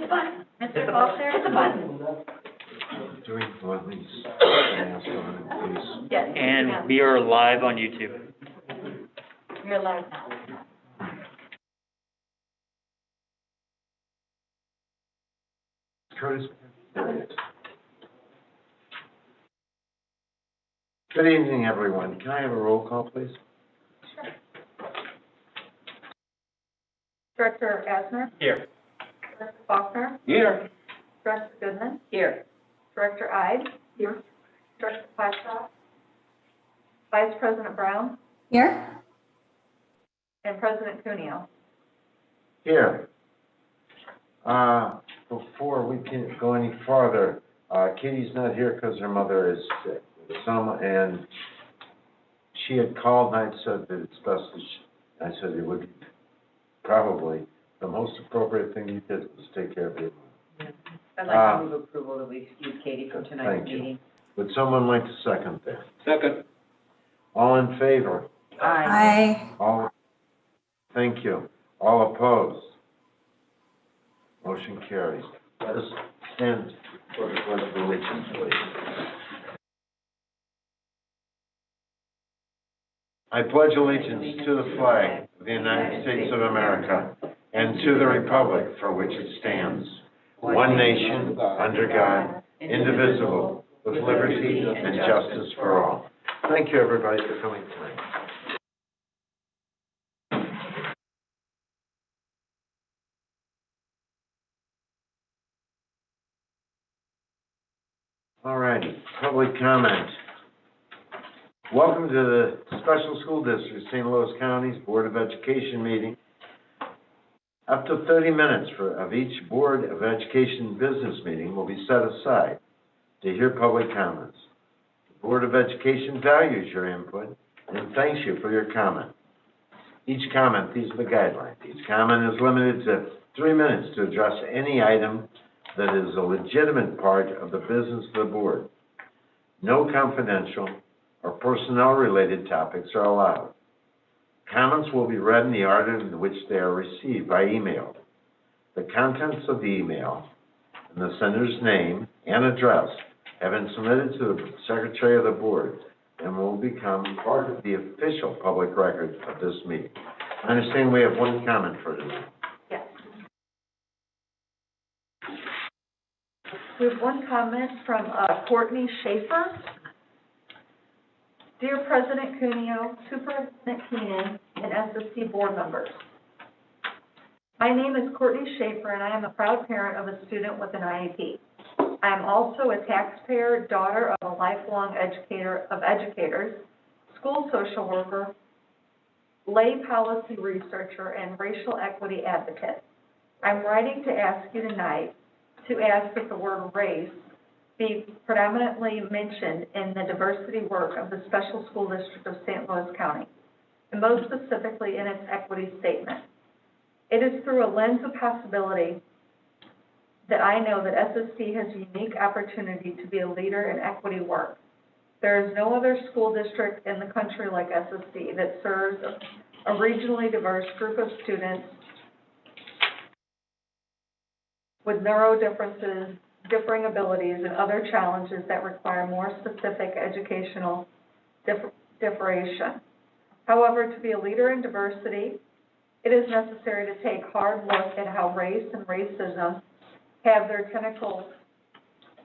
a button. Mr. Foster? Hit the button. Doing bluntly, please. Yes. And we are live on YouTube. You're live now. Curtis, there it is. Good evening, everyone. Can I have a roll call, please? Director Asner? Here. Director Faulkner? Here. Director Goodman? Here. Director Ide? Here. Director Plastow? Vice President Brown? Here? And President Cuneo? Here. Before we can go any farther, Katie's not here because her mother is sick. And she had called and I said that it's best I said it would be probably the most appropriate thing you did was take care of your mom. I'd like to move approval that we excuse Katie from tonight's Thank you. meeting. Would someone like to second that? Second. All in favor? Aye. All, thank you. All opposed? Motion carries. Let us stand for the pledge of allegiance, please. I pledge allegiance to the flag of the United States of America and to the republic for which it stands, one nation, under God, indivisible, with liberty and justice for all. Thank you, everybody, for coming tonight. All righty, public comment. Welcome to the Special School District of St. Louis County's Board of Education meeting. Up to 30 minutes of each Board of Education business meeting will be set aside to hear public comments. The Board of Education values your input and thanks you for your comment. Each comment, these are the guidelines, each comment is limited to 3 minutes to address any item that is a legitimate part of the business of the Board. No confidential or personnel-related topics are allowed. Comments will be read in the order in which they are received by email. The contents of the email and the sender's name and address have been submitted to the Secretary of the Board and will become part of the official public record of this meeting. I understand we have one comment for tonight. Yes. We have one comment from Courtney Schaefer. Dear President Cuneo, Superintendent Keenan, and SSC board members. My name is Courtney Schaefer, and I am a proud parent of a student with an IEP. I am also a taxpayer, daughter of a lifelong educator of educators, school social worker, lay policy researcher, and racial equity advocate. I'm writing to ask you tonight to ask that the word race be predominantly mentioned in the diversity work of the Special School District of St. Louis County, and most specifically in its equity statement. It is through a lens of possibility that I know that SSC has a unique opportunity to be a leader in equity work. There is no other school district in the country like SSC that serves a regionally diverse group of students with neuro differences, differing abilities, and other challenges that require more specific educational differentiation. However, to be a leader in diversity, it is necessary to take a hard look at how race and racism have their tentacles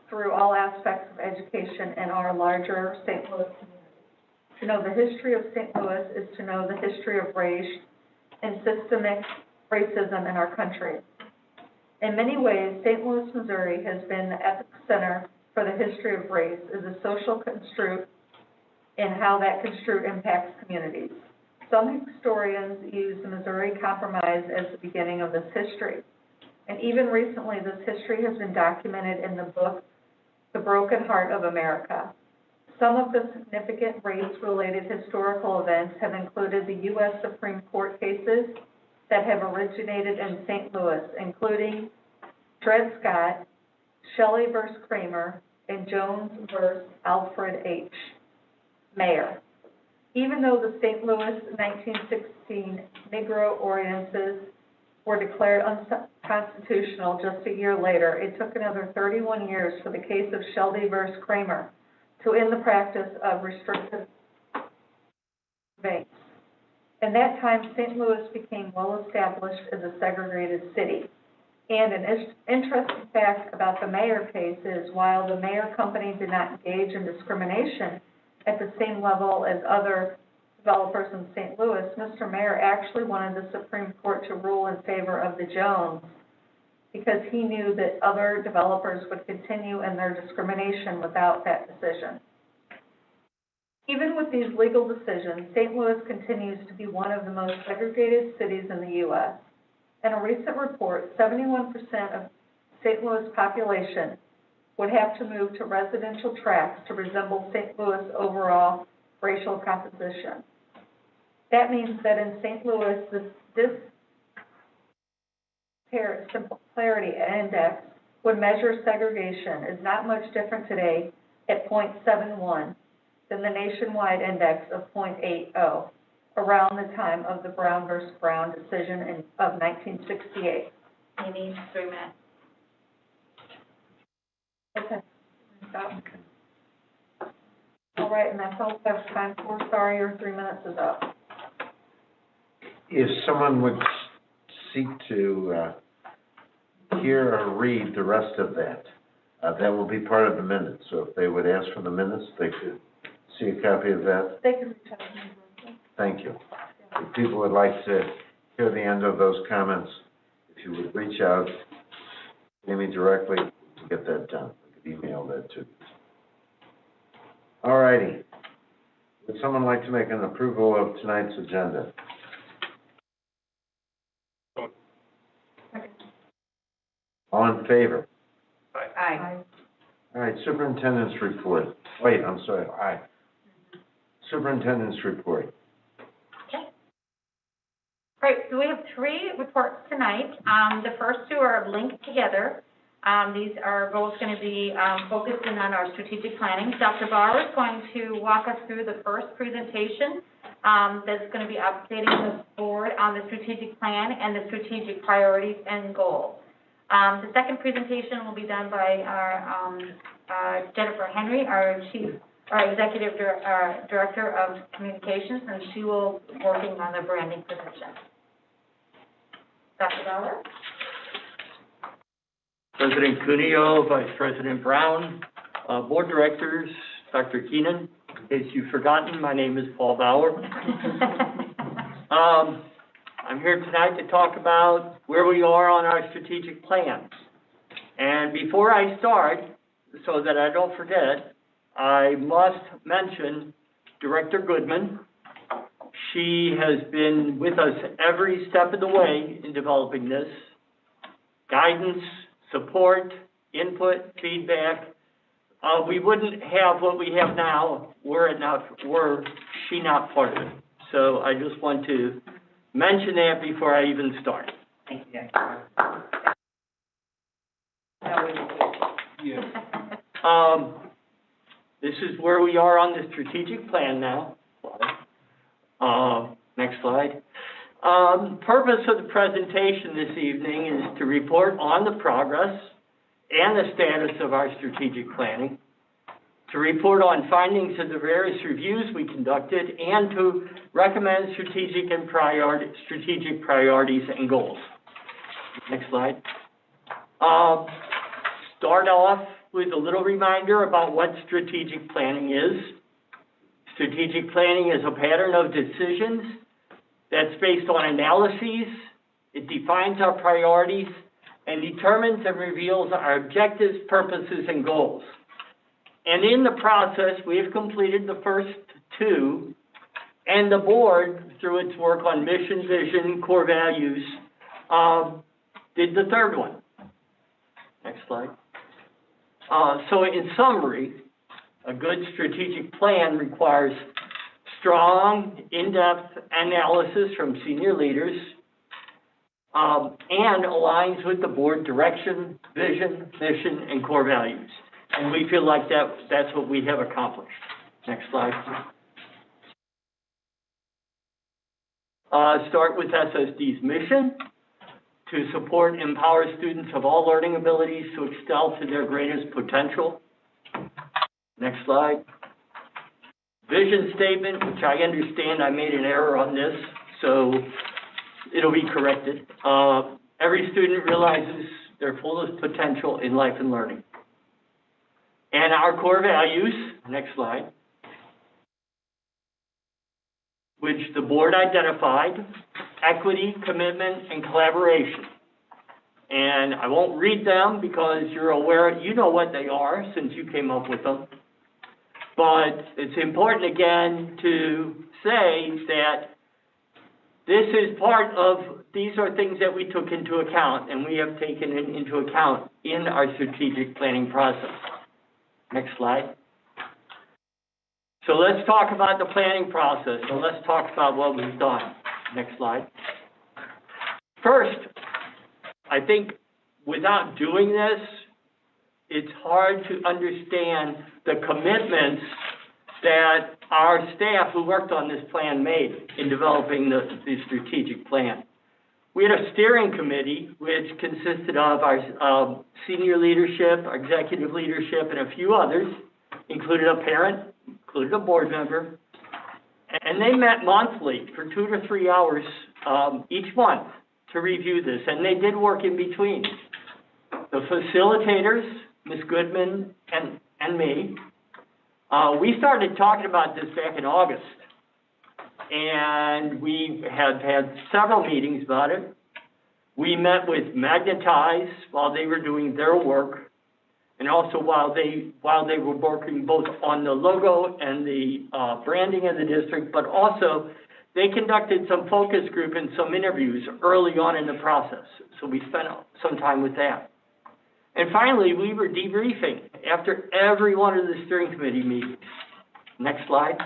through all aspects of education in our larger St. Louis community. To know the history of St. Louis is to know the history of race and systemic racism in our country. In many ways, St. Louis, Missouri has been the epicenter for the history of race as a social construct and how that construct impacts communities. Some historians use the Missouri Compromise as the beginning of this history. And even recently, this history has been documented in the book, The Broken Heart of America. Some of the significant race-related historical events have included the U.S. Supreme Court cases that have originated in St. Louis, including Dred Scott, Shelley v. Kramer, and Jones v. Alfred H. Mayer. Even though the St. Louis 1916 Negro ordinances were declared unconstitutional just a year later, it took another 31 years for the case of Shelby versus Kramer to end the practice of restricted banks. In that time, St. Louis became well established as a segregated city. And an interesting fact about the Mayer case is while the Mayer company did not engage in discrimination at the same level as other developers in St. Louis, Mr. Mayer actually wanted the Supreme Court to rule in favor of the Jones because he knew that other developers would continue in their discrimination without that decision. Even with these legal decisions, St. Louis continues to be one of the most segregated cities in the U.S. In a recent report, 71% of St. Louis population would have to move to residential tracts to resemble St. Louis' overall racial composition. That means that in St. Louis, this similarity index would measure segregation is not much different today at 0.71 than the nationwide index of 0.80. Around the time of the Brown versus Brown decision of 1968. Amy, 3 minutes. Okay. Stop. All right, and that's all we have time for. Sorry, your 3 minutes is up. If someone would seek to hear or read the rest of that, that will be part of the minutes. So if they would ask for the minutes, they could see a copy of that. They can reach out to me. Thank you. If people would like to hear the end of those comments, if you would reach out to me directly to get that done. I could email that too. All righty. Would someone like to make an approval of tonight's agenda? All in favor? Aye. All right, superintendent's report. Wait, I'm sorry, aye. Superintendent's report. Great, so we have 3 reports tonight. The first 2 are linked together. These are both going to be focusing on our strategic planning. Dr. Barr is going to walk us through the first presentation that's going to be updating the board on the strategic plan and the strategic priorities and goals. The second presentation will be done by our Jennifer Henry, our Executive Director of Communications, and she will be working on the branding position. Dr. Bauer? President Cuneo, Vice President Brown, Board Directors, Dr. Keenan. In case you've forgotten, my name is Paul Bauer. I'm here tonight to talk about where we are on our strategic plan. And before I start, so that I don't forget, I must mention Director Goodman. She has been with us every step of the way in developing this. Guidance, support, input, feedback. We wouldn't have what we have now were she not part of it. So I just want to mention that before I even start. Thank you. This is where we are on the strategic plan now. Next slide. Purpose of the presentation this evening is to report on the progress and the status of our strategic planning, to report on findings of the various reviews we conducted, and to recommend strategic priorities and goals. Next slide. Start off with a little reminder about what strategic planning is. Strategic planning is a pattern of decisions that's based on analyses. It defines our priorities and determines and reveals our objectives, purposes, and goals. And in the process, we have completed the first 2, and the board, through its work on mission, vision, core values, did the 3rd one. Next slide. So in summary, a good strategic plan requires strong, in-depth analysis from senior leaders, and aligns with the board direction, vision, mission, and core values. And we feel like that's what we have accomplished. Next slide. Start with SSD's mission. to support and empower students of all learning abilities to excel to their greatest potential. Next slide. Vision statement, which I understand I made an error on this, so it'll be corrected. Every student realizes their fullest potential in life and learning. And our core values, next slide, which the board identified: equity, commitment, and collaboration. And I won't read them because you're aware, you know what they are since you came up with them. But it's important again to say that this is part of, these are things that we took into account and we have taken it into account in our strategic planning process. Next slide. So let's talk about the planning process. So let's talk about what we've done. Next slide. First, I think without doing this, it's hard to understand the commitments that our staff who worked on this plan made in developing the strategic plan. We had a steering committee which consisted of our senior leadership, our executive leadership, and a few others, included a parent, included a board member, and they met monthly for 2 to 3 hours each month to review this, and they did work in between. The facilitators, Ms. Goodman and me, we started talking about this back in August, and we had several meetings about it. We met with Magnetize while they were doing their work, and also while they were working both on the logo and the branding of the district, but also they conducted some focus group and some interviews early on in the process. So we spent some time with that. And finally, we were debriefing after every one of the steering committee meetings. Next slide.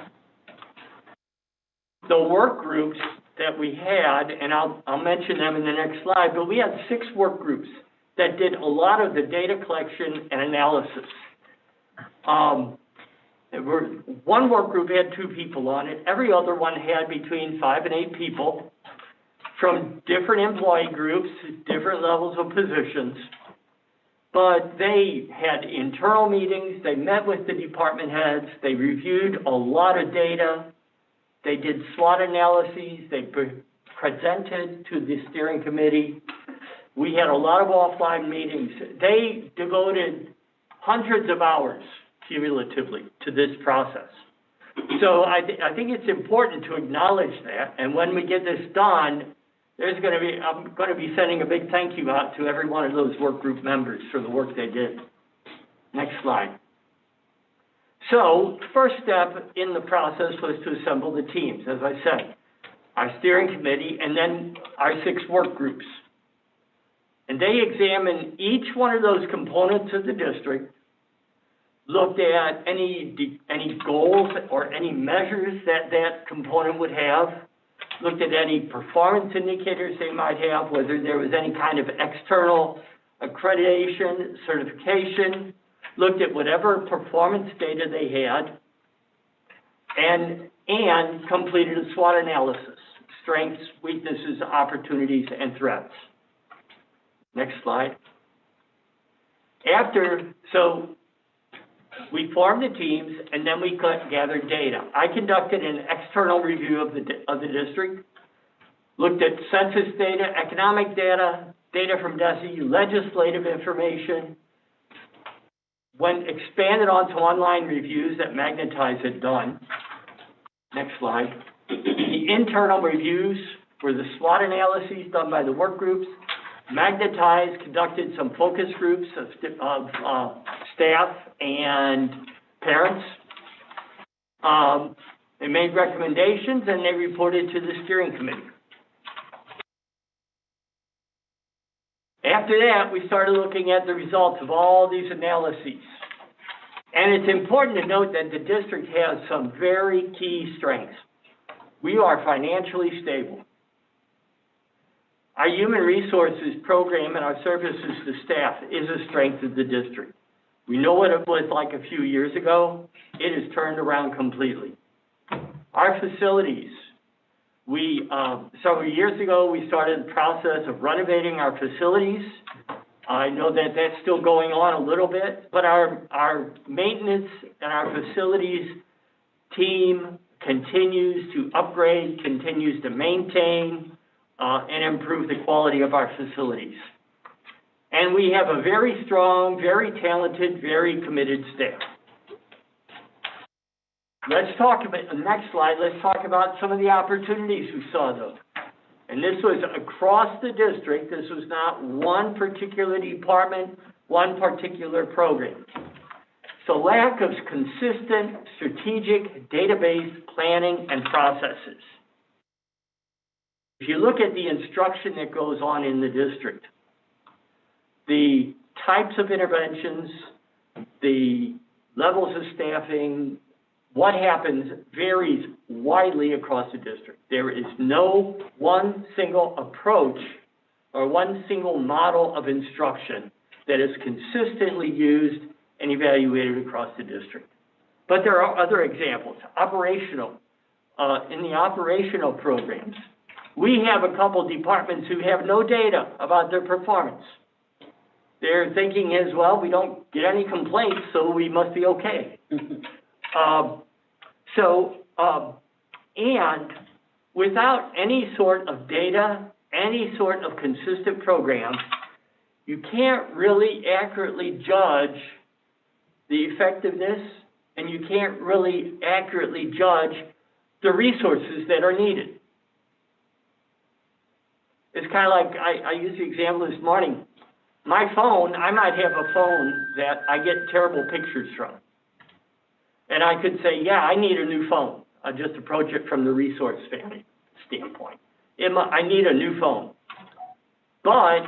The work groups that we had, and I'll mention them in the next slide, but we had 6 work groups that did a lot of the data collection and analysis. One work group had 2 people on it. Every other one had between 5 and 8 people from different employee groups, different levels of positions. But they had internal meetings, they met with the department heads, they reviewed a lot of data, they did SWOT analyses, they presented to the steering committee. We had a lot of offline meetings. They devoted hundreds of hours cumulatively to this process. So I think it's important to acknowledge that, and when we get this done, I'm going to be sending a big thank you out to every one of those work group members for the work they did. Next slide. So, first step in the process was to assemble the teams, as I said, our steering committee, and then our 6 work groups. And they examined each one of those components of the district, looked at any goals or any measures that component would have, looked at any performance indicators they might have, whether there was any kind of external accreditation, certification, looked at whatever performance data they had, and completed a SWOT analysis, strengths, weaknesses, opportunities, and threats. Next slide. So we formed the teams, and then we gathered data. I conducted an external review of the district, looked at census data, economic data, data from DESE, legislative information, expanded onto online reviews that Magnetize had done. Next slide. The internal reviews were the SWOT analyses done by the work groups. Magnetize conducted some focus groups of staff and parents. They made recommendations and they reported to the steering committee. After that, we started looking at the results of all these analyses. And it's important to note that the district has some very key strengths. We are financially stable. Our human resources program and our services to staff is a strength of the district. We know what it was like a few years ago. It has turned around completely. Our facilities, Several years ago, we started the process of renovating our facilities. I know that that's still going on a little bit, but our maintenance and our facilities team continues to upgrade, continues to maintain, and improve the quality of our facilities. And we have a very strong, very talented, very committed staff. Let's talk about, next slide, let's talk about some of the opportunities we saw though. And this was across the district. This was not one particular department, one particular program. So lack of consistent strategic database planning and processes. If you look at the instruction that goes on in the district, the types of interventions, the levels of staffing, what happens varies widely across the district. There is no one single approach or one single model of instruction that is consistently used and evaluated across the district. But there are other examples, operational. In the operational programs, we have a couple departments who have no data about their performance. Their thinking is, well, we don't get any complaints, so we must be okay. And without any sort of data, any sort of consistent program, you can't really accurately judge the effectiveness, and you can't really accurately judge the resources that are needed. It's kind of like, I used the example this morning. My phone, I might have a phone that I get terrible pictures from. And I could say, yeah, I need a new phone. I just approach it from the resource standpoint. I need a new phone. But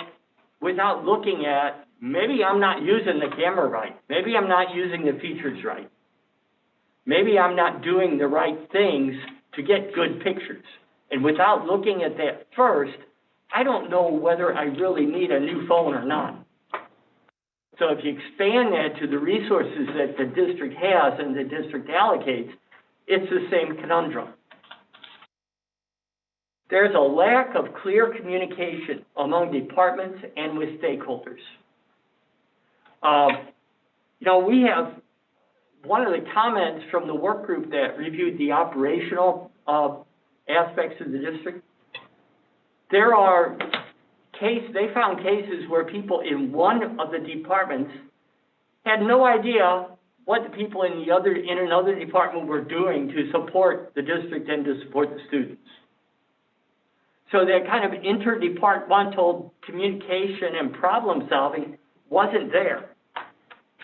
without looking at, maybe I'm not using the camera right. Maybe I'm not using the features right. Maybe I'm not doing the right things to get good pictures. And without looking at that first, I don't know whether I really need a new phone or not. So if you expand that to the resources that the district has and the district allocates, it's the same conundrum. There's a lack of clear communication among departments and with stakeholders. We have one of the comments from the work group that reviewed the operational aspects of the district. There are they found cases where people in one of the departments had no idea what the people in another department were doing to support the district and to support the students. So that kind of interdepartmental communication and problem solving wasn't there.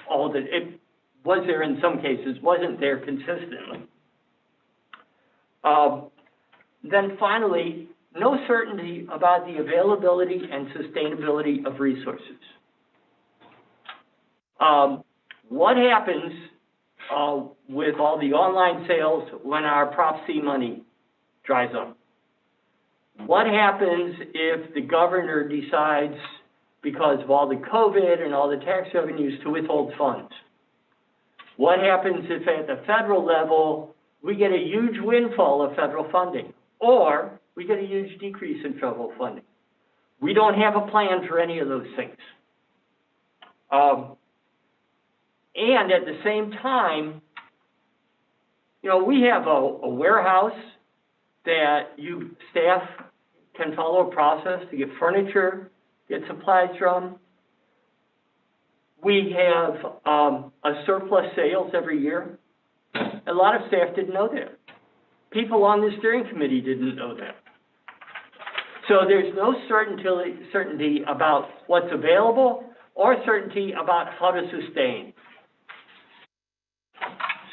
It was there in some cases, wasn't there consistently. Then finally, no certainty about the availability and sustainability of resources. What happens with all the online sales when our Prop C money dries up? What happens if the governor decides, because of all the COVID and all the tax revenues, to withhold funds? What happens if at the federal level we get a huge windfall of federal funding, or we get a huge decrease in federal funding? We don't have a plan for any of those things. And at the same time, we have a warehouse that staff can follow a process to get furniture, get supplies from. We have a surplus sales every year. A lot of staff didn't know that. People on the steering committee didn't know that. So there's no certainty about what's available or certainty about how to sustain.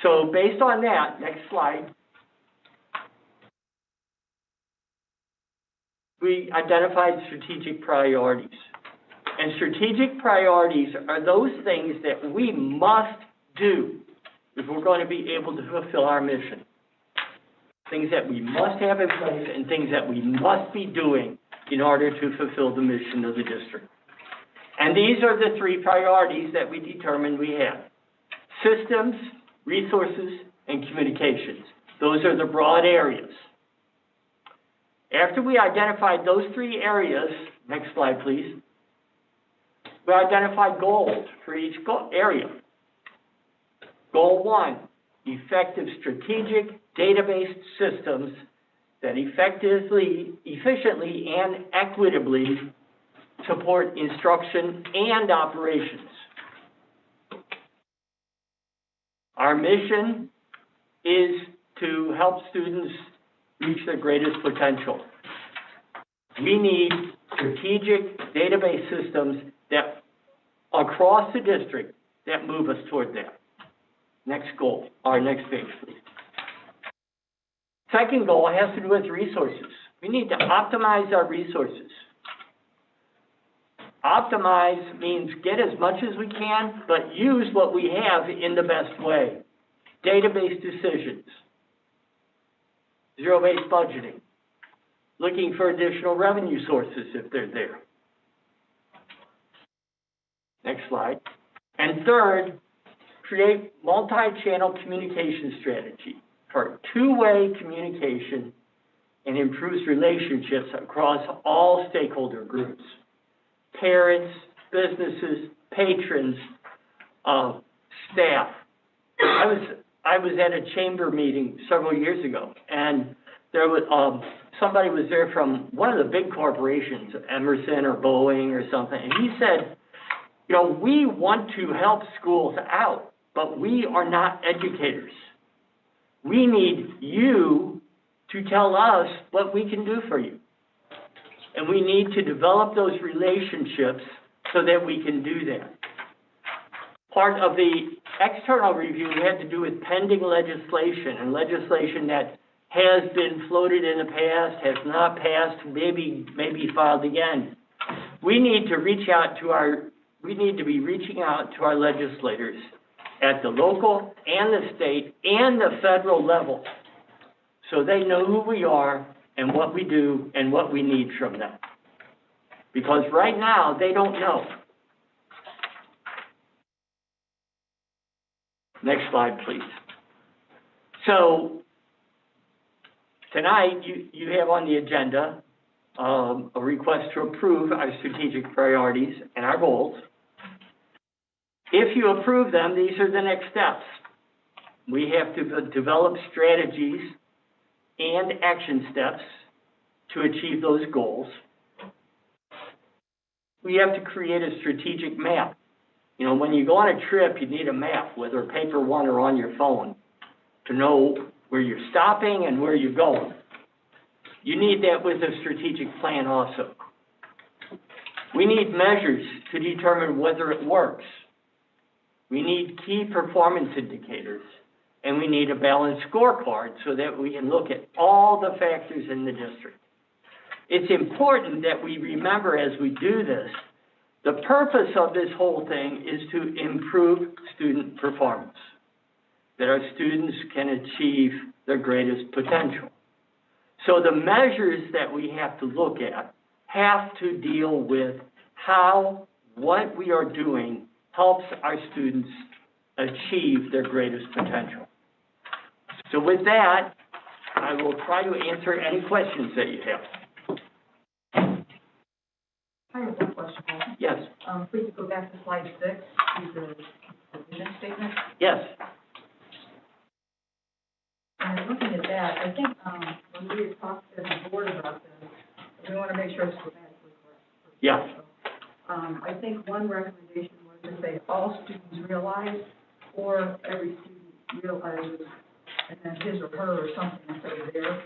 So based on that, next slide, we identified strategic priorities. And strategic priorities are those things that we must do if we're going to be able to fulfill our mission. Things that we must have in place and things that we must be doing in order to fulfill the mission of the district. And these are the three priorities that we determined we have: systems, resources, and communications. Those are the broad areas. After we identified those three areas, next slide, please, we identified goals for each area. Goal 1, effective strategic database systems that effectively, efficiently, and equitably support instruction and operations. Our mission is to help students reach their greatest potential. We need strategic database systems that, across the district, that move us toward that. Next goal, or next page, please. Second goal has to do with resources. We need to optimize our resources. Optimize means get as much as we can, but use what we have in the best way. Database decisions, zero-based budgeting, looking for additional revenue sources if they're there. Next slide. And third, create multi-channel communication strategy for two-way communication and improves relationships across all stakeholder groups. Parents, businesses, patrons, staff. I was at a chamber meeting several years ago, and there was somebody was there from one of the big corporations, Emerson or Boeing or something, and he said, you know, we want to help schools out, but we are not educators. We need you to tell us what we can do for you. And we need to develop those relationships so that we can do that. Part of the external review had to do with pending legislation, and legislation that has been floated in the past, has not passed, maybe filed again. We need to be reaching out to our legislators at the local and the state and the federal level, so they know who we are and what we do and what we need from them. Because right now, they don't know. Next slide, please. So, tonight, you have on the agenda a request to approve our strategic priorities and our goals. If you approve them, these are the next steps. We have to develop strategies and action steps to achieve those goals. We have to create a strategic map. You know, when you go on a trip, you need a map, whether paper one or on your phone, to know where you're stopping and where you're going. You need that with a strategic plan also. We need measures to determine whether it works. We need key performance indicators, and we need a balanced scorecard so that we can look at all the factors in the district. It's important that we remember as we do this, the purpose of this whole thing is to improve student performance, that our students can achieve their greatest potential. So the measures that we have to look at have to deal with how what we are doing helps our students achieve their greatest potential. So with that, I will try to answer any questions that you have. I have one question. Yes. Please go back to slide 6, to the vision statement. Yes. And looking at that, I think when we had talked to the board about this, we want to make sure it's grammatically correct. Yeah. I think one recommendation was to say all students realize, or every student realizes, and then his or her or something instead of their.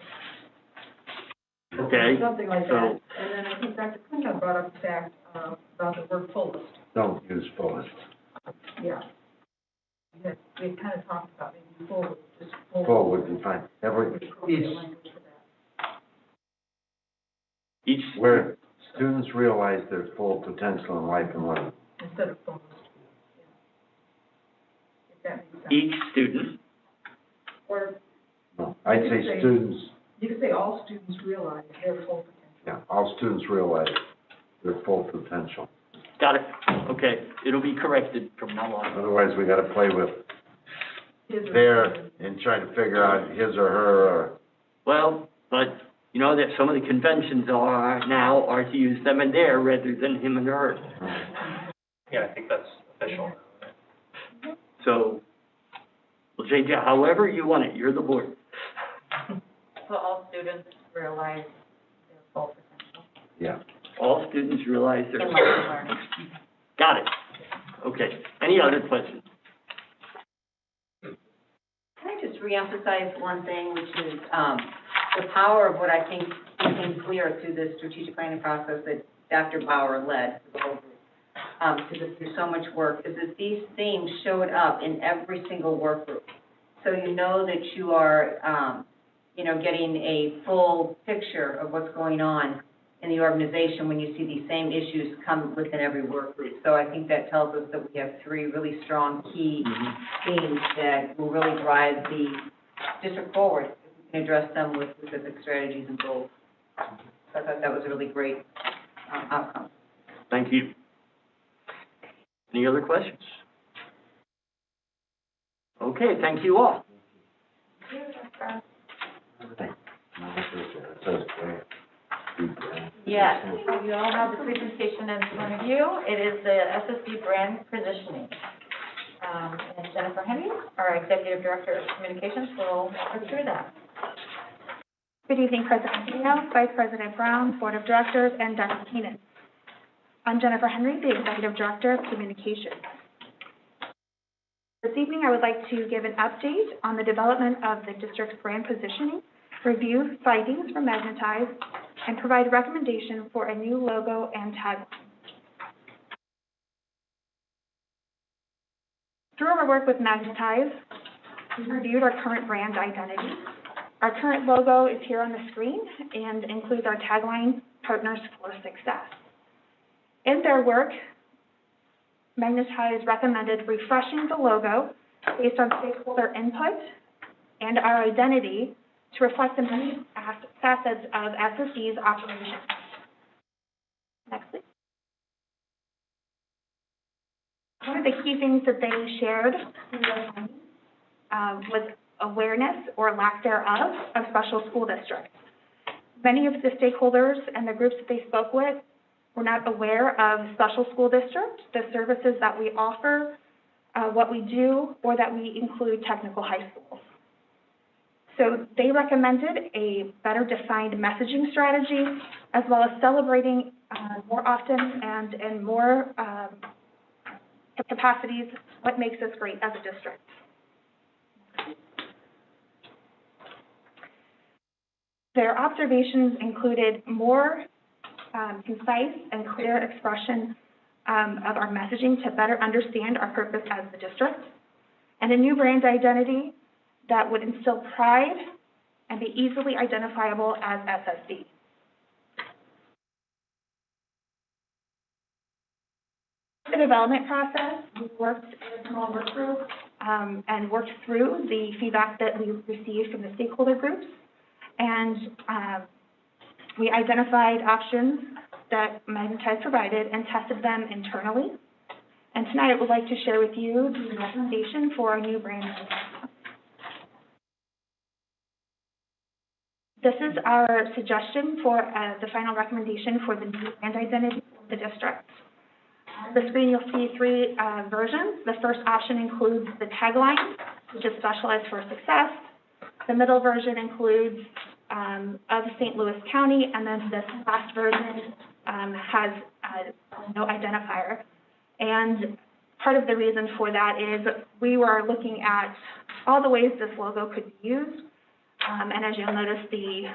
Okay. Something like So- that. And then I think Dr. Klingon brought up the fact about the word fullest. Don't use fullest. Yeah. We had kind of talked about maybe full, just full. Full would be fine. Where students realize their full potential in life and learning. Instead of fullest. Yeah. If that makes sense. Each student, Or No, I'd say students, you could say all students realize their full potential. yeah, all students realize their full potential. got it? Okay, it'll be corrected from now on. Otherwise, we gotta play with His or there her. and try to figure out his or her, or, Well, but You know, that some of the conventions are to use them and there rather than him and her. Yeah, I think that's official. So, we'll change it however you want it, you're the board. So all students realize their full potential Yeah. All students realize their. in learning. Got it. Okay, any other questions? Can I just reemphasize one thing, which is, the power of what I think became clear through the strategic planning process that Dr. Bauer led the whole group, because through so much work, is that these themes showed up in every single work group. So you know that you are, getting a full picture of what's going on in the organization when you see these same issues come within every work group. So I think that tells us that we have three really strong key themes that will really drive the district forward if we can address them with specific strategies and goals. So I thought that was a really great outcome. Thank you. Any other questions? Okay, thank you all. Yes, you all have the presentation in front of you. It is the SSD brand positioning. And Jennifer Henry, our Executive Director of Communications, will walk us through that. Good evening, President Dino, Vice President Brown, Board of Directors, and Dr. Keenan. I'm Jennifer Henry, the Executive Director of Communications. This evening, I would like to give an update on the development of the district's brand positioning, review findings from Magnetize, and provide recommendation for a new logo and tagline. Through our work with Magnetize, we reviewed our current brand identity. Our current logo is here on the screen and includes our tagline, Partners for Success. In their work, Magnetize recommended refreshing the logo based on stakeholder input and our identity to reflect the many facets of SSD's operation. Next, please. One of the key things that they shared was awareness or lack thereof of special school districts. Many of the stakeholders and the groups that they spoke with were not aware of special school districts, the services that we offer, what we do, or that we include technical high schools. So they recommended a better defined messaging strategy, as well as celebrating more often and in more capacities what makes us great as a district. Their observations included more concise and clear expression of our messaging to better understand our purpose as the district, and a new brand identity that would instill pride and be easily identifiable as SSD. The development process, we worked in a small work group and worked through the feedback that we received from the stakeholder groups, and we identified options that Magnetize provided and tested them internally. And tonight I would like to share with you the recommendation for our new brand. This is our suggestion for the final recommendation for the new brand identity of the district. On the screen, you'll see three versions. The first option includes the tagline, which is Specialized for Success. The middle version includes of St. Louis County, and then this last version has no identifier. And part of the reason for that is we were looking at all the ways this logo could be used. And as you'll notice, the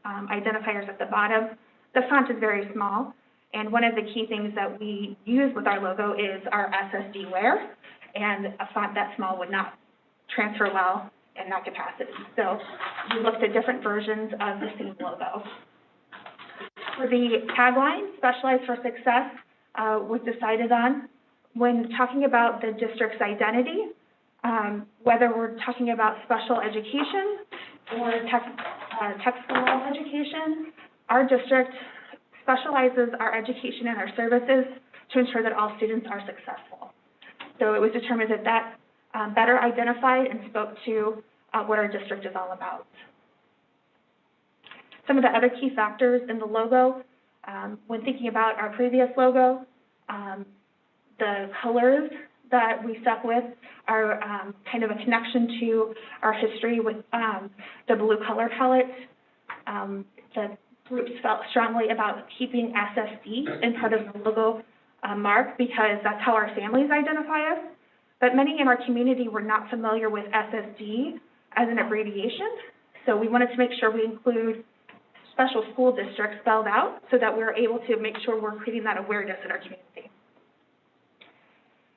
identifiers at the bottom, the font is very small. And one of the key things that we use with our logo is our SSD wear, and a font that small would not transfer well in that capacity. So we looked at different versions of the same logo. For the tagline, Specialized for Success, was decided on when talking about the district's identity, whether we're talking about special education or tech school education, our district specializes our education and our services to ensure that all students are successful. So it was determined that that better identified and spoke to what our district is all about. Some of the other key factors in the logo, when thinking about our previous logo, the colors that we stuck with are kind of a connection to our history with the blue color palette. The groups felt strongly about keeping SSD in part of the logo mark because that's how our families identify us. But many in our community were not familiar with SSD as an abbreviation, so we wanted to make sure we include special school districts spelled out so that we're able to make sure we're creating that awareness in our community.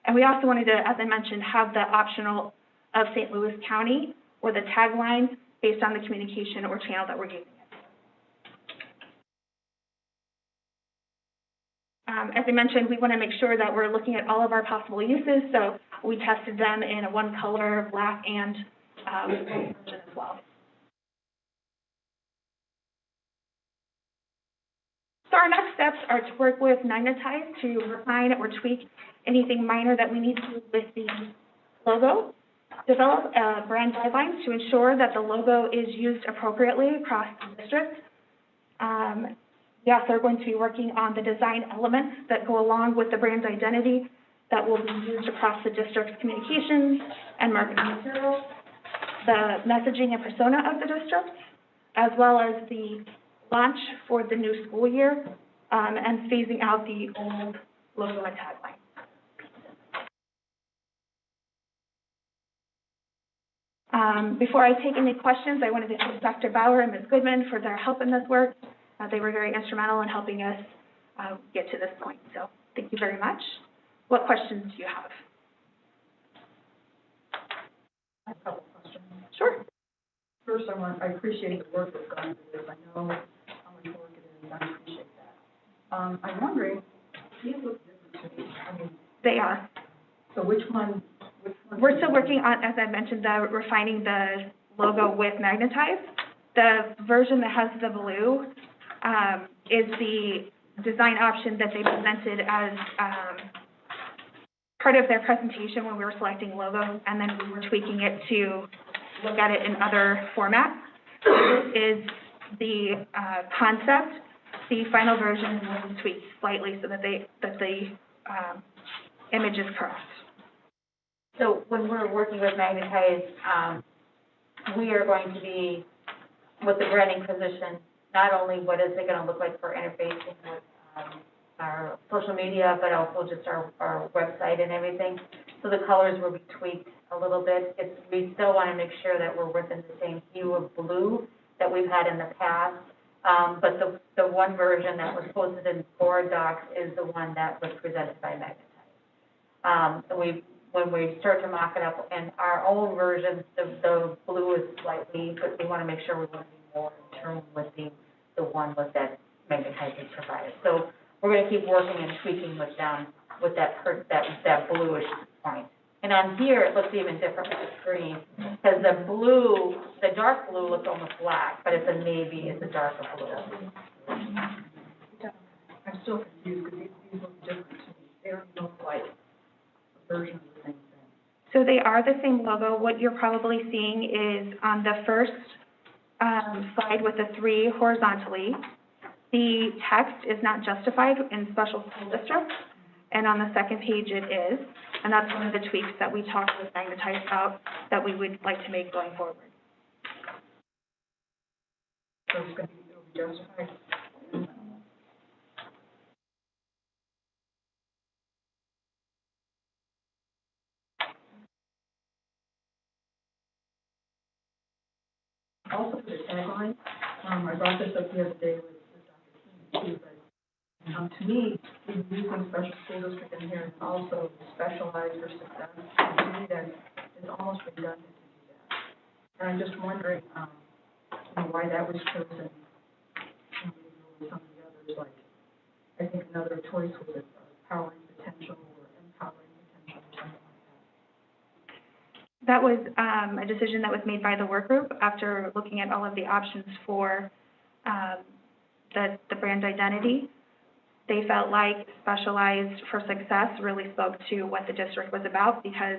And we also wanted to, as I mentioned, have the optional of St. Louis County or the tagline based on the communication or channel that we're using it. As I mentioned, we want to make sure that we're looking at all of our possible uses, so we tested them in a one color, black, and version as well. So our next steps are to work with Magnetize to refine or tweak anything minor that we need to with the logo, develop brand guidelines to ensure that the logo is used appropriately across the district. We also are going to be working on the design elements that go along with the brand's identity that will be used across the district's communications and marketing materials, the messaging and persona of the district, as well as the launch for the new school year, and phasing out the old logo and tagline. Before I take any questions, I wanted to thank Dr. Bauer and Ms. Goodman for their help in this work. They were very instrumental in helping us get to this point, so thank you very much. What questions do you have? I have a couple questions. Sure. First, I appreciate the work that's gone into this. I know how much work it is. I appreciate that. I'm wondering, these look different to me. I mean, They are. so which one? We're still working on, as I mentioned, refining the logo with Magnetize. The version that has the blue is the design option that they presented as part of their presentation when we were selecting logos, and then we were tweaking it to look at it in other formats. This is the concept. The final version will be tweaked slightly so that the image is correct. So when we're working with Magnetize, we are going to be, with the branding position, not only what is it going to look like for interfacing with our social media, but also just our website and everything. So the colors will be tweaked a little bit. We still want to make sure that we're within the same hue of blue that we've had in the past. But the one version that was posted in board docs is the one that was presented by Magnetize. When we start to mock it up in our own versions, the blue is slightly, but we want to make sure we want to be more in tune with the one with that Magnetize is provided. So we're going to keep working and tweaking with them with that bluish point. And on here, it looks even different with the screen, because the blue, the dark blue looks almost black, but it's a navy, it's a darker blue. I'm still confused because these look different to me. They don't look like a version of the same thing. So they are the same logo. What you're probably seeing is on the first slide with the three horizontally, the text is not justified in special school districts, and on the second page it is, and that's one of the tweaks that we talked with Magnetize about that we would like to make going forward. So it's going to be justified. Also for the tagline, I brought this up the other day with Dr. King too, but to me, we're using special school district in here and also specialized for success. And to me, that is almost redundant to do that. And I'm just wondering, why that was chosen. Some of the others, like, I think another choice was powering potential or empowering potential or something like that. That was a decision that was made by the work group after looking at all of the options for the brand identity. They felt like specialized for success really spoke to what the district was about, because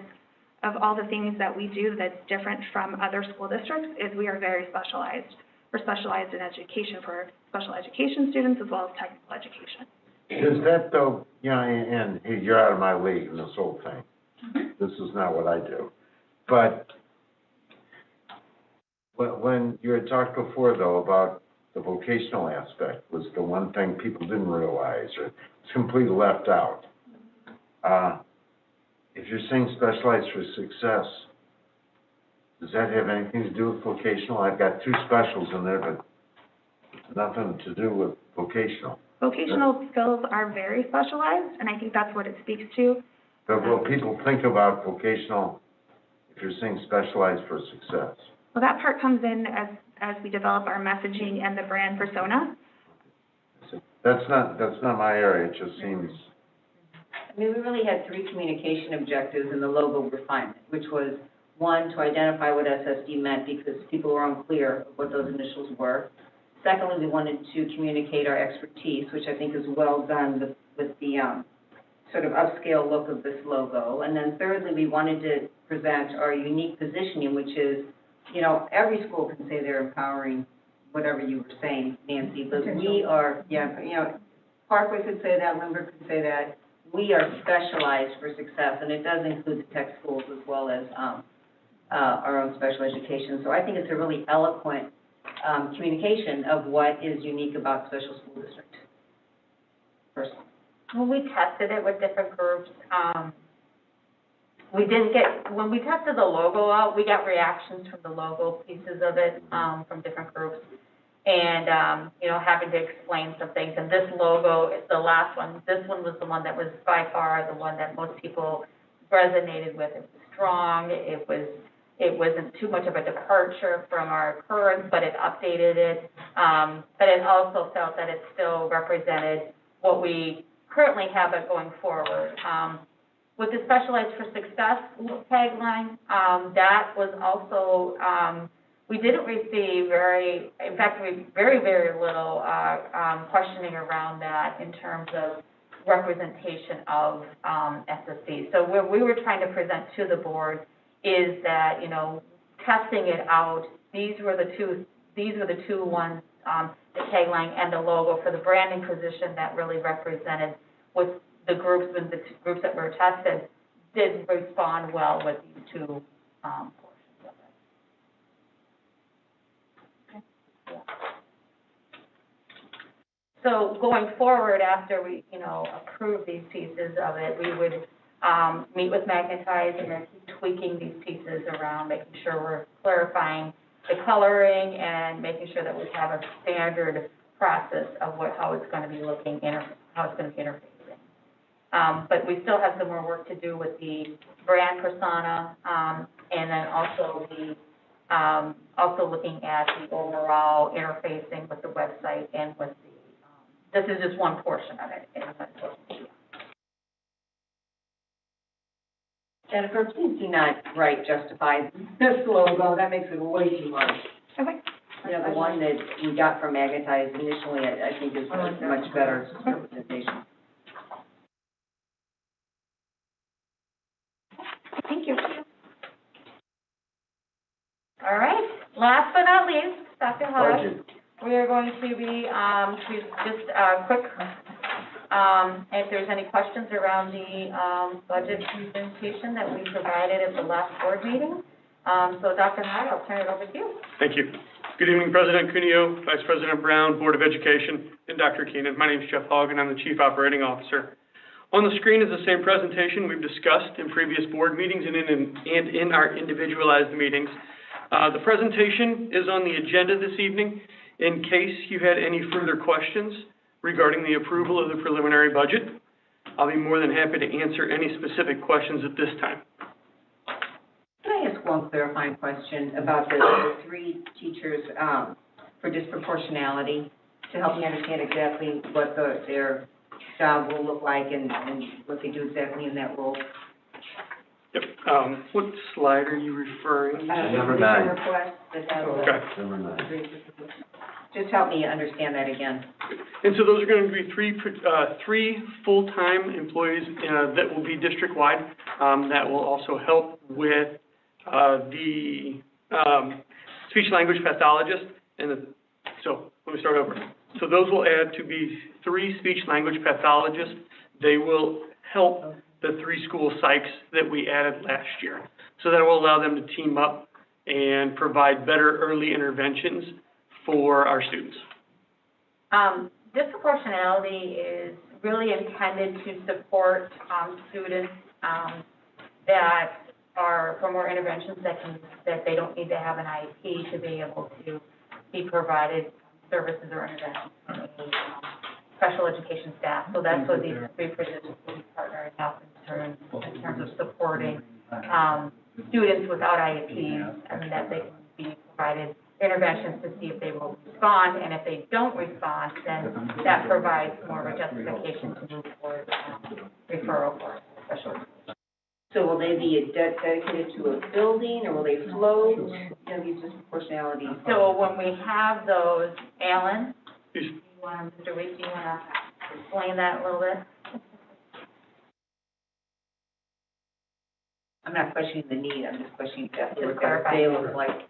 of all the things that we do that's different from other school districts is we are very specialized. for specialized in education for special education students as well as technical education. Is that though, and hey, you're out of my league in this whole thing. This is not what I do. But when you had talked before though about the vocational aspect was the one thing people didn't realize or it's completely left out. If you're saying specialized for success, does that have anything to do with vocational? I've got two specials in there, but nothing to do with vocational. Vocational skills are very specialized, and I think that's what it speaks to. But what people think about vocational, if you're saying specialized for success. Well, that part comes in as we develop our messaging and the brand persona. That's not my area, it just seems. I mean, we really had 3 communication objectives in the logo refinement, which was, 1, to identify what SSD meant because people were unclear of what those initials were. Secondly, we wanted to communicate our expertise, which I think is well done with the sort of upscale look of this logo. And then thirdly, we wanted to present our unique positioning, which is, every school can say they're empowering whatever you were saying, Nancy, but we are, Parkway could say that, Lindbergh could say that. We are specialized for success, and it does include the tech schools as well as our own special education. So I think it's a really eloquent communication of what is unique about special school district. Personally. When we tested it with different groups, when we tested the logo out, we got reactions from the logo pieces of it, from different groups. And, having to explain some things. And this logo is the last one. This one was the one that was by far the one that most people resonated with. It was strong. It wasn't too much of a departure from our current, but it updated it. But it also felt that it still represented what we currently have it going forward. With the Specialized for Success tagline, that was also, we didn't receive very little questioning around that in terms of representation of SSD. So what we were trying to present to the board is that, testing it out, these were the two ones, the tagline and the logo for the branding position that really represented with the groups, that were tested, did respond well with these two portions of it. Okay. Yeah. So going forward, after we, approve these pieces of it, we would meet with Magnetize and then keep tweaking these pieces around, making sure we're clarifying the coloring and making sure that we have a standard process of how it's going to be looking, how it's going to be interfacing. But we still have some more work to do with the brand persona, and then also also looking at the overall interfacing with the website and with the, this is just one portion of it. Jennifer, please do not write justify this logo. That makes it way too much. Okay. The one that we got from Magnetize initially, I think is much better representation. Thank you. All right, last but not least, Dr. Hodge, Budget. we are going to be, just quick, if there's any questions around the budget presentation that we provided at the last board meeting. So Dr. Hodge, I'll turn it over to you. Thank you. Good evening, President Cuneo, Vice President Brown, Board of Education, and Dr. Keenan. My name is Jeff Hogg, and I'm the Chief Operating Officer. On the screen is the same presentation we've discussed in previous board meetings and in our individualized meetings. The presentation is on the agenda this evening in case you had any further questions regarding the approval of the preliminary budget. I'll be more than happy to answer any specific questions at this time. Can I ask one clarifying question about the 3 teachers for disproportionality to help me understand exactly what their job will look like and what they do exactly in that role? Yep. What slide are you referring to? Number 9. Request that has Okay. Number 9. Just help me understand that again. And so those are going to be three full-time employees that will be district-wide. That will also help with the speech-language pathologist and the So, let me start over. So those will add to be 3 speech-language pathologists. They will help the 3 school psychs that we added last year. So that will allow them to team up and provide better early interventions for our students. Disproportionality is really intended to support students that are for more interventions that they don't need to have an IEP to be able to be provided services or interventions from a special education staff. So that's what these 3 positions will be partnering up in terms of supporting students without IEPs, and that they can be provided interventions to see if they will respond, and if they don't respond, then that provides more of a justification to move forward referral for special education. So will they be dedicated to a building, or will they float? These disproportionalities. So when we have those, Alan, Yes. Mr. Weeks, do you want to explain that a little bit? I'm not questioning the need, I'm just questioning what clarify. they look like.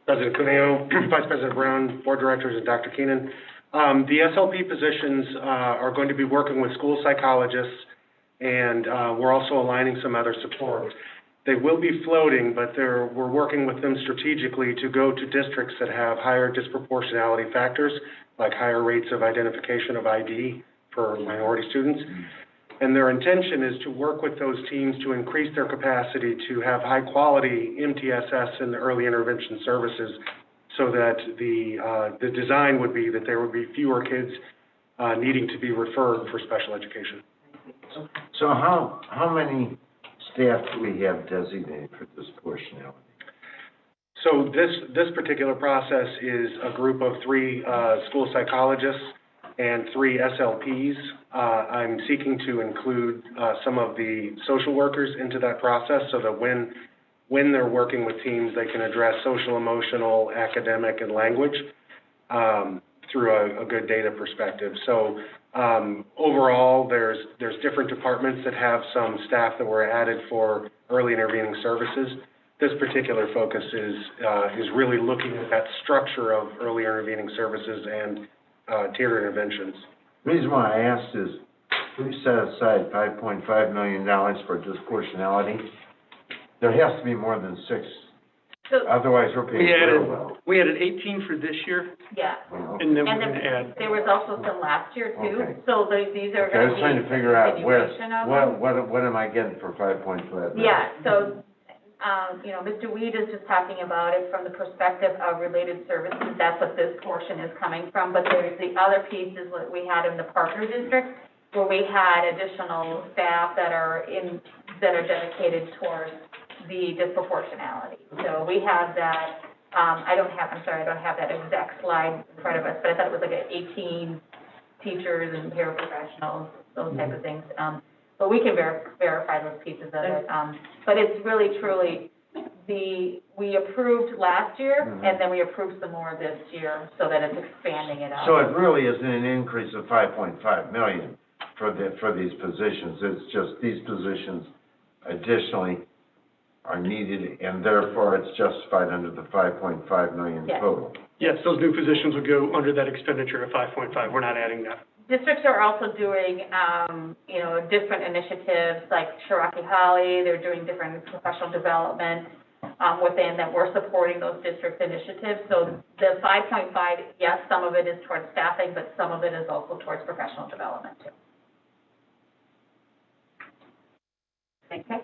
President Cuneo, Vice President Brown, Board Directors, and Dr. Keenan. The SLP positions are going to be working with school psychologists, and we're also aligning some other support. They will be floating, but we're working with them strategically to go to districts that have higher disproportionality factors, like higher rates of identification of ID for minority students. And their intention is to work with those teams to increase their capacity to have high-quality MTSS and early intervention services, so that the design would be that there would be fewer kids needing to be referred for special education. So how many staff do we have designated for disproportionality? So this particular process is a group of 3 school psychologists and 3 SLPs. I'm seeking to include some of the social workers into that process, so that when they're working with teams, they can address social, emotional, academic, and language through a good data perspective. So overall, there's different departments that have some staff that were added for early intervening services. This particular focus is really looking at that structure of early intervening services and tiered interventions. The reason why I asked is, we've set aside $5.5 million for disproportionality. There has to be more than 6, So, otherwise we're paying real well. We added 18 for this year, yeah. and then we're And going to add. there was also some last year too, Okay. so these are Okay, I going to was be trying to figure out continuation of them. what am I getting for 5.5 million? Yeah, so, Mr. Weed is just talking about it from the perspective of related services. That's what this portion is coming from. But there's the other pieces that we had in the Parker District, where we had additional staff that are dedicated towards the disproportionality. So we have that, I don't have that exact slide in front of us, but I thought it was like 18 teachers and paraprofessionals, those type of things. But we can verify those pieces of it. But it's really, truly, we approved last year, and then we approved some more this year, so that it's expanding it out. So it really isn't an increase of 5.5 million for these positions. It's just these positions additionally are needed, and therefore it's justified under the 5.5 million Yes. total. Yes, those new positions would go under that expenditure of 5.5. We're not adding that. Districts are also doing, different initiatives, like Cherokee Holly, they're doing different professional development within that. We're supporting those district initiatives. So the 5.5, yes, some of it is towards staffing, but some of it is also towards professional development too. Okay.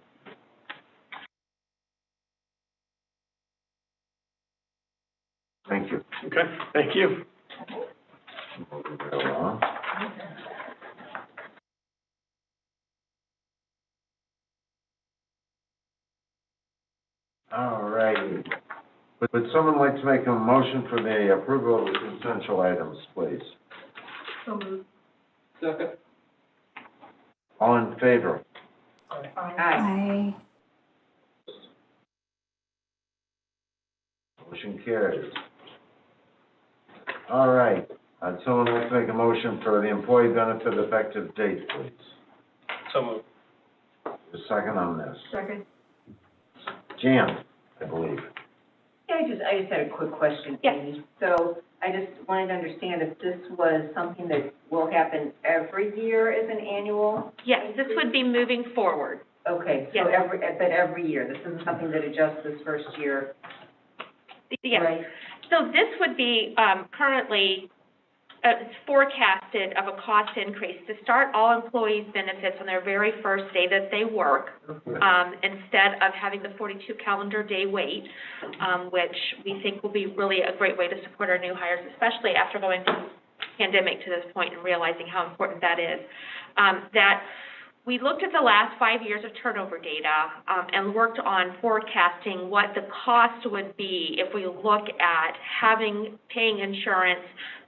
Thank you. Okay, thank you. Moving right along. All righty. Would someone like to make a motion for the approval of the essential items, please? So moved. Second. All in favor? Aye. Motion carries. All right. Someone like to make a motion for the employee benefit effective date, please? So moved. A second on this. Second. Jan, I believe. I just had a quick question. Yes. Amy. So I just wanted to understand if this was something that will happen every year as an annual? Yes, this would be moving forward. Okay, so Yes. every year, this isn't something that adjusts this first year, Yes. right? So this would be currently forecasted of a cost increase to start all employees' benefits on their very first day that they work, instead of having the 42 calendar day wait, which we think will be really a great way to support our new hires, especially after going through the pandemic to this point and realizing how important that is. That we looked at the last 5 years of turnover data and worked on forecasting what the cost would be if we look at paying insurance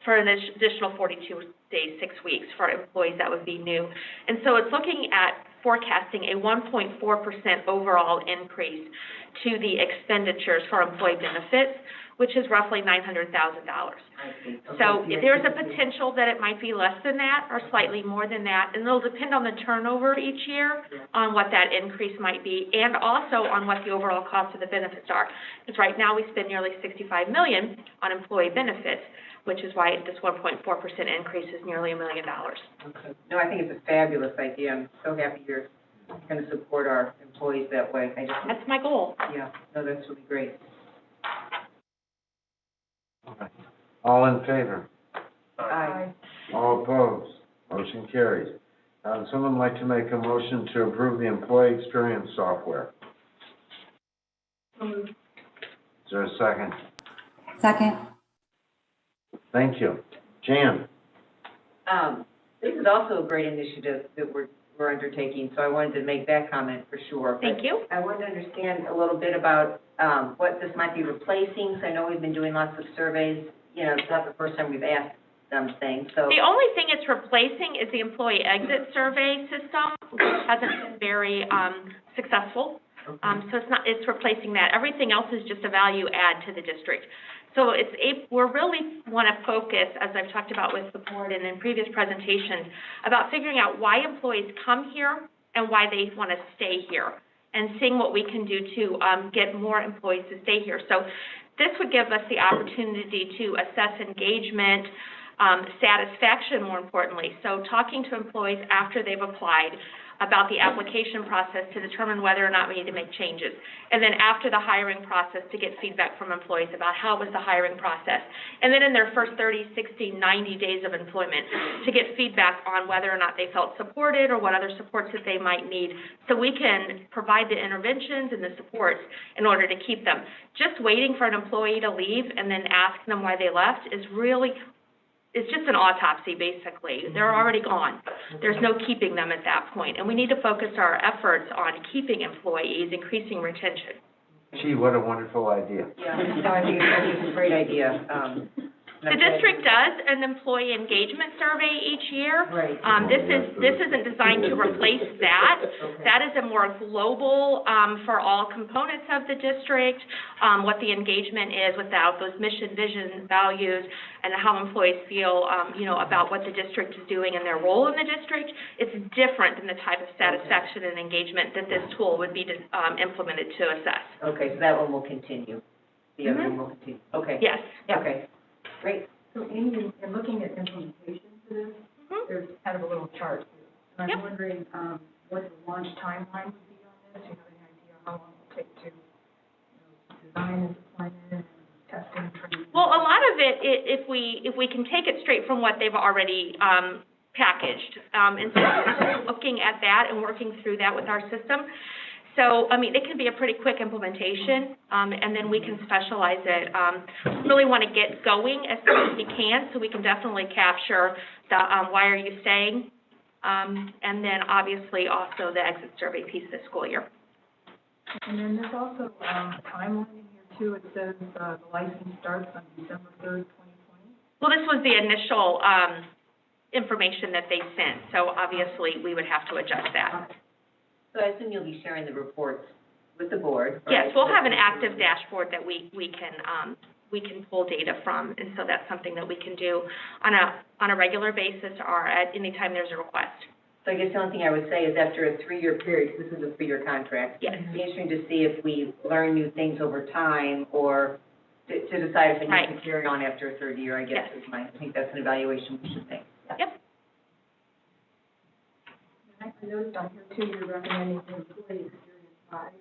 for an additional 42 days, 6 weeks for employees that would be new. And so it's looking at forecasting a 1.4% overall increase to the expenditures for employee benefits, which is roughly $900,000. So there's a potential that it might be less than that or slightly more than that, and it'll depend on the turnover each year on what that increase might be, and also on what the overall cost of the benefits are. Because right now we spend nearly $65 million on employee benefits, which is why this 1.4% increase is nearly $1 million. Okay. No, I think it's a fabulous idea. I'm so happy you're going to support our employees that way. That's my goal. Yeah, no, that's really great. All in favor? Aye. All opposed? Motion carries. Would someone like to make a motion to approve the employee experience software? Is there a second? Second. Thank you. Jan? This is also a great initiative that we're undertaking, so I wanted to make that comment for sure. Thank you. I wanted to understand a little bit about what this might be replacing. So I know we've been doing lots of surveys. You know, it's not the first time we've asked them things, so. The only thing it's replacing is the employee exit survey system, which hasn't been very successful. So it's replacing that. Everything else is just a value add to the district. So we really want to focus, as I've talked about with the board and in previous presentations, about figuring out why employees come here and why they want to stay here, and seeing what we can do to get more employees to stay here. So this would give us the opportunity to assess engagement, satisfaction, more importantly. So talking to employees after they've applied about the application process to determine whether or not we need to make changes. And then after the hiring process, to get feedback from employees about how was the hiring process. And then in their first 30, 60, 90 days of employment, to get feedback on whether or not they felt supported or what other supports that they might need, so we can provide the interventions and the supports in order to keep them. Just waiting for an employee to leave and then asking them why they left is really, it's just an autopsy, basically. They're already gone. There's no keeping them at that point. And we need to focus our efforts on keeping employees, increasing retention. Gee, what a wonderful idea. Yeah, no, I think it's a great idea. The district does an employee engagement survey each year. Right. This isn't designed to replace that. Okay. That is a more global, for all components of the district, what the engagement is without those mission, vision, values, and how employees feel, about what the district is doing and their role in the district. It's different than the type of satisfaction and engagement that this tool would be implemented to assess. Okay, so that one will continue. The other one will continue. Okay. Yes. Okay, great. So Amy, in looking at implementation for this, there's kind of a little chart here. And I'm wondering, what the launch timeline would be on this? Do you have any idea how long it will take to, design and deployment and testing, training? Well, a lot of it, if we can take it straight from what they've already packaged, and so we're looking at that and working through that with our system. So, it can be a pretty quick implementation, and then we can specialize it. We really want to get going as soon as we can, so we can definitely capture the why are you staying, and then obviously also the exit survey piece this school year. And then there's also a timeline in here too. It says the license starts on December 3rd, 2020. Well, this was the initial information that they sent, so obviously we would have to adjust that. So I assume you'll be sharing the reports with the board, right? Yes, we'll have an active dashboard that we can pull data from, and so that's something that we can do on a regular basis or at any time there's a request. So I guess the only thing I would say is after a 3-year period, 'cause this is a 3-year contract. Yes. It'd be interesting to see if we learn new things over time or to decide if it needs Right. to carry on after a third year, I guess, Yes. I think that's an evaluation we should make. Yep. I noticed on here too, you're recommending the employee experience 5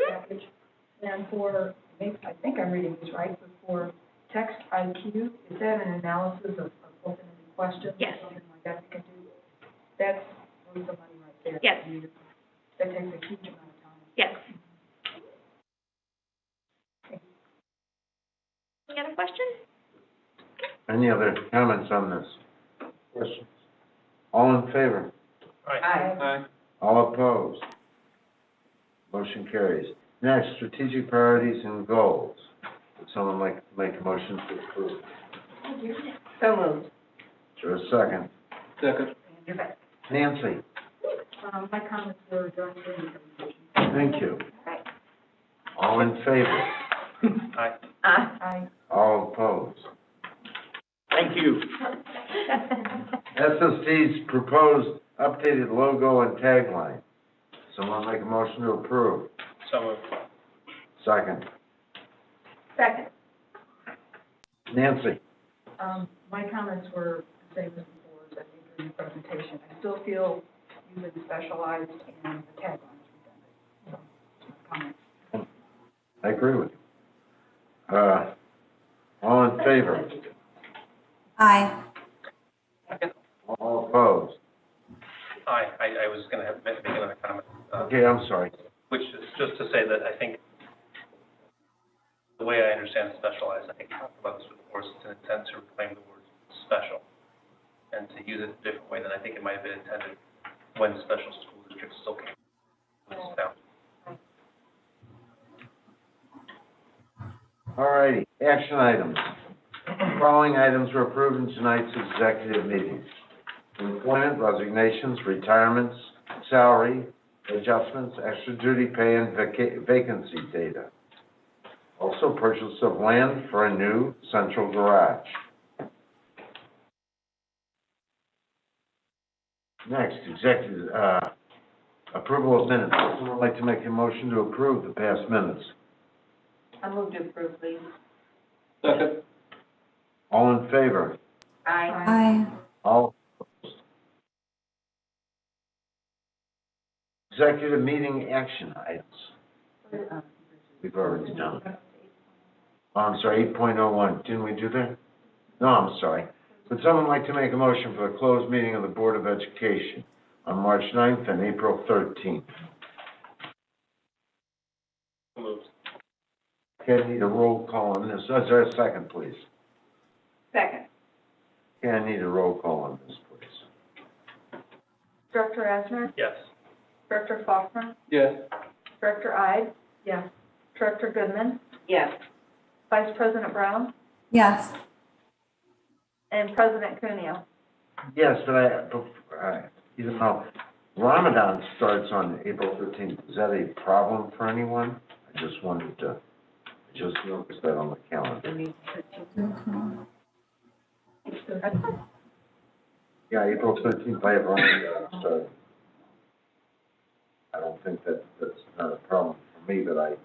package. And for, I think I'm reading this right, but for text IQ, is that an analysis of open-ended questions? Yes. Or something like that we can do? That's worth the money right there. Yes. That takes a huge amount of time. Yes. Any other questions? Any other comments on this? Questions? All in favor? Aye. All opposed? Motion carries. Next, strategic priorities and goals. Would someone like to make a motion to approve? So moved. Is there a second? Second. You're back. Nancy? My comments were during the presentation. Thank you. All in favor? Aye. I, All opposed? Thank you. SSD's proposed updated logo and tagline. Someone make a motion to approve? So moved. Second. Second. Nancy? my comments were the same as before, as I think during the presentation. I still feel you've been specialized and the tagline is redundant. So, that's my comment. I agree with you. All in favor? Aye. All opposed? Aye, I was gonna make another comment, Okay, I'm sorry. which is just to say that I think the way I understand specialized, I think we talked about this before, is it's an intent to reclaim the word special and to use it a different way than I think it might have been intended when special school districts still came to this town. All righty, action items. Following items were approved in tonight's executive meeting. Employment, resignations, retirements, salary, adjustments, extra duty pay, and vacancy data. Also, purchase of land for a new central garage. Next, executive, approval of minutes. Someone would like to make a motion to approve the past minutes. I move to approve, please. Second. All in favor? Aye. Aye. All opposed? Executive meeting action items. We've already done it. Oh, I'm sorry, 8.01. Didn't we do that? No, I'm sorry. Would someone like to make a motion for the closed meeting of the Board of Education on March 9th and April 13th? Moved. Okay, I need a roll call on this. Is there a second, please? Second. Okay, I need a roll call on this, please. Director Asner? Yes. Director Faulkner? Yes. Director Ide? Yes. Director Goodman? Yes. Vice President Brown? Yes. And President Cuneo? Yes, but even though Ramadan starts on April 13th, is that a problem for anyone? I just wanted to, just noticed that on the calendar. Yeah, April 13th, I have Ramadan starting. I don't think that's not a problem for me, but I just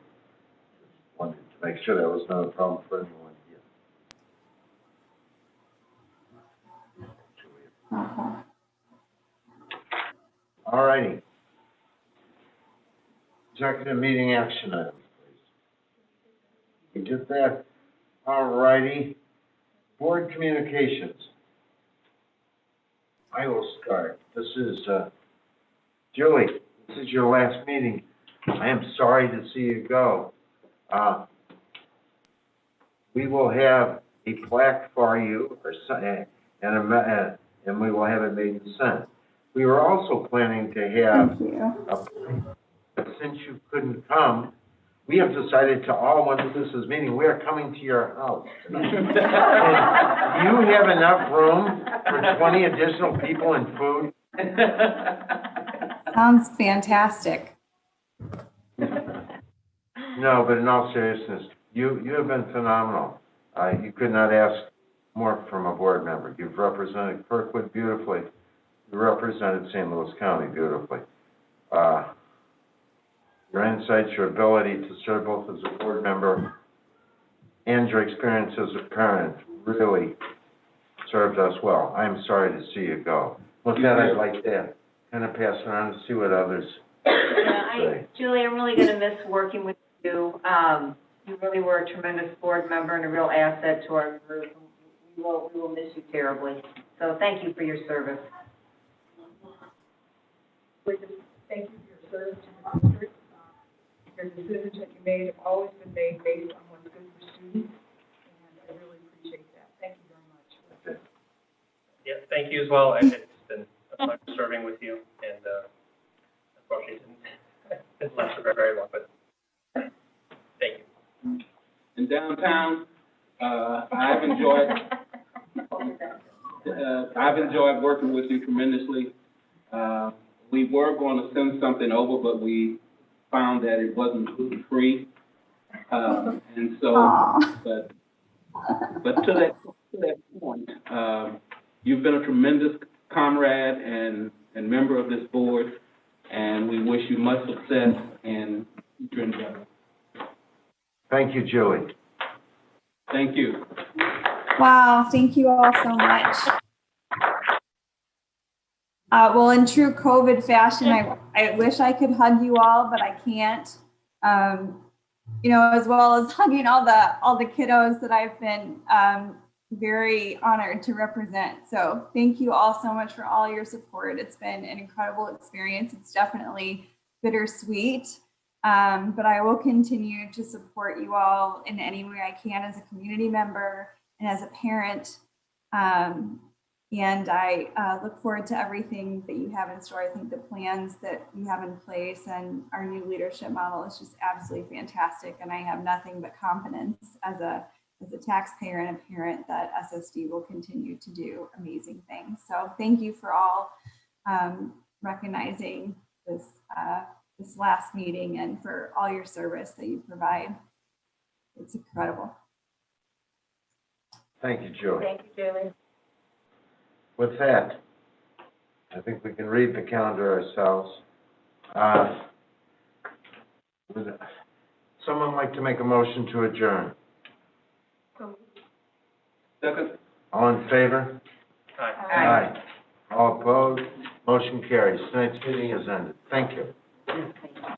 wanted to make sure that was not a problem for anyone here. Uh-huh. All righty. Executive meeting action items, please. We did that. All righty. Board communications. I will start. This is, Julie, this is your last meeting. I am sorry to see you go. We will have a plaque for you, and we will have it made and sent. We were also planning to have Thank you. but since you couldn't come, we have decided to all, when this is meeting, we are coming to your house. Do you have enough room for 20 additional people and food? Sounds fantastic. No, but in all seriousness, you have been phenomenal. You could not ask more from a board member. You've represented Kirkwood beautifully. You represented St. Louis County beautifully. Your insights, your ability to serve both as a board member and your experience as a parent really served us well. I'm sorry to see you go. With that, I'd like to kind of pass it on to see what others say. Julie, I'm really gonna miss working with you. You really were a tremendous board member and a real asset to our group. We will miss you terribly. So thank you for your service. Thank you for your service to the district. Your decisions that you made have always been made based on what's good for students, and I really appreciate that. Thank you very much. Yeah, thank you as well, and it's been a pleasure serving with you, and, unfortunately, it didn't last for very long, but thank you. In downtown, I've enjoyed working with you tremendously. We were going to send something over, but we found that it wasn't gluten-free. And so, but to that point, you've been a tremendous comrade and member of this board, and we wish you much success in future endeavors. Thank you, Julie. Thank you. Wow, thank you all so much. Well, in true COVID fashion, I wish I could hug you all, but I can't. You know, as well as hugging all the kiddos that I've been very honored to represent. So thank you all so much for all your support. It's been an incredible experience. It's definitely bittersweet, but I will continue to support you all in any way I can as a community member and as a parent. And I look forward to everything that you have in store. I think the plans that you have in place and our new leadership model is just absolutely fantastic. And I have nothing but confidence as a taxpayer and a parent that SSD will continue to do amazing things. So thank you for all recognizing this last meeting and for all your service that you provide. It's incredible. Thank you, Julie. Thank you, Julie. With that, I think we can read the calendar ourselves. Would someone like to make a motion to adjourn? Second. All in favor? Aye. Aye. All opposed? Motion carries. Tonight's meeting is ended. Thank you. Thank you.